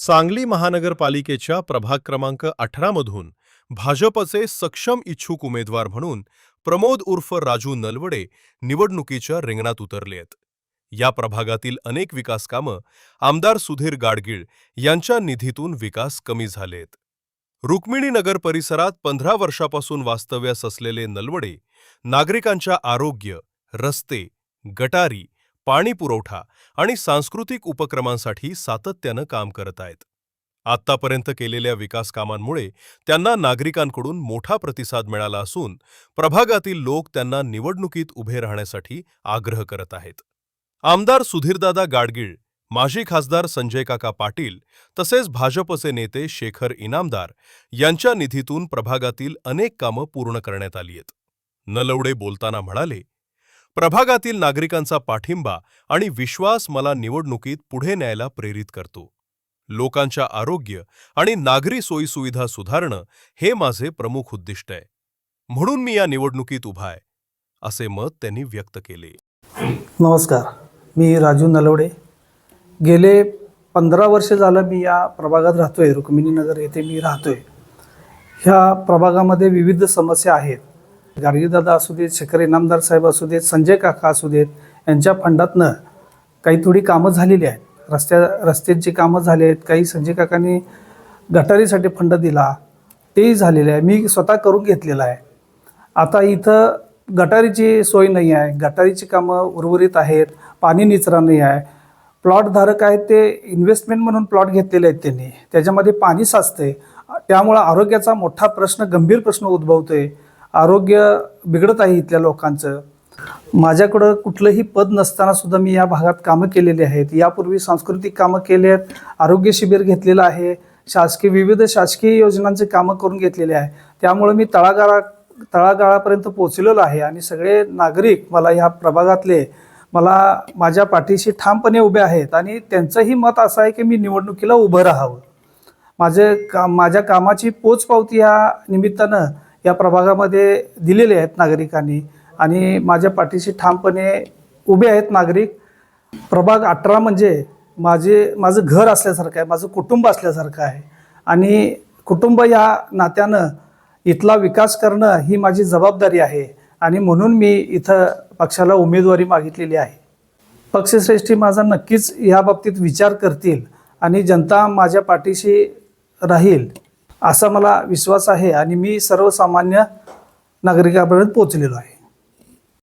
सांगली महानगरपालिकेच्या प्रभाग क्रमांक 18 मधून भाजपचे सक्षम इच्छुक उमेदवार म्हणून प्रमोद उर्फ राजू नलवडे निवडणुकीच्या रिंगणात उतरलेत। या प्रभागातील अनेक विकास कामं आमदार सुधीर गाडगीळ यांच्या निधीतून विकास कमी झालेत। रुक्मिणीनगर परिसरात 15 वर्षापासून वास्तव्यास असलेले नलवडे नागरिकांच्या आरोग्य, रस्ते, गटारी, पाणी पुरवठा आणि सांस्कृतिक उपक्रमांसाठी सातत्यानं काम करत आहेत। आत्तापर्यंत केलेल्या विकास कामांमुळे त्यांना नागरिकांकडून मोठा प्रतिसाद मिळाला असून प्रभागातील लोक त्यांना निवडणुकीत उभे राहण्यासाठी आग्रह करत आहेत। आमदार सुधीरदादा गाडगीळ, माजी खासदार संजय काका पाटील तसेच भाजपचे नेते शेखर इनामदार यांच्या निधीतून प्रभागातील अनेक कामं पूर्ण करण्यात आली आहेत। नलवडे बोलताना म्हणाले, प्रभागातील नागरिकांचा पाठिंबा आणि विश्वास मला निवडणुकीत पुढे न्यायला प्रेरित करतो। लोकांच्या आरोग्य आणि नागरी सोयीसुविधा सुधारणं हे माझे प्रमुख उद्दिष्ट आहे, म्हणून मी या निवडणुकीत उभा आहे, असे मत त्यांनी व्यक्त केले। नमस्कार, मी राजू नलवडे। गेले 15 वर्ष झालं मी या प्रभागात राहतोय। रुक्मिणीनगर येथे मी राहतोय। ह्या प्रभागामध्ये विविध समस्या आहेत। गाडगीळदादा असू देत, शेखर इनामदार साहेब असू देत, संजय काका असू देत, यांच्या फंडातनं काही थोडी कामं झालेली आहेत। रस्त्यांची कामं झाली आहेत। काही संजय काकांनी गटारीसाठी फंड दिला, तेही झालेलं आहे। मी स्वतः करून घेतलेलं आहे। आता इथं गटारीची सोय नाही आहे। गटारीची कामं उर्वरित आहेत। पाणी निचरा नाही आहे। प्लॉटधारक आहेत ते इन्व्हेस्टमेंट म्हणून प्लॉट घेतलेले आहेत त्यांनी, त्याच्यामध्ये पाणी साचते, त्यामुळे आरोग्याचा मोठा प्रश्न, गंभीर प्रश्न उद्भवतोय। आरोग्य बिघडत आहे इथल्या लोकांचं। माझ्याकडं कुठलंही पद नसताना सुद्धा मी या भागात कामं केलेली आहेत। यापूर्वी सांस्कृतिक कामं केली आहेत, आरोग्य शिबिर घेतलेलं आहे, विविध शासकीय योजनांचे कामं करून घेतलेले आहे। त्यामुळे मी तळागाळापर्यंत पोहोचलेलो आहे आणि सगळे नागरिक मला ह्या प्रभागातले माझ्या पाठीशी ठामपणे उभे आहेत आणि त्यांचंही मत असं आहे की मी निवडणुकीला उभं राहावं। माझ्या कामाची पोचपावती या निमित्तानं या प्रभागामध्ये दिलेले आहेत नागरिकांनी आणि माझ्या पाठीशी ठामपणे उभे आहेत नागरिक। प्रभाग 18 म्हणजे माझं घर असल्यासारखं आहे, माझं कुटुंब असल्यासारखं आहे आणि कुटुंब या नात्यानं इथला विकास करणं ही माझी जबाबदारी आहे आणि म्हणून मी इथं पक्षाला उमेदवारी मागितलेली आहे। पक्षश्रेष्ठी माझा नक्कीच या बाबतीत विचार करतील आणि जनता माझ्या पाठीशी राहील असा मला विश्वास आहे आणि मी सर्वसामान्य नागरिकांपर्यंत पोहोचलेलो आहे।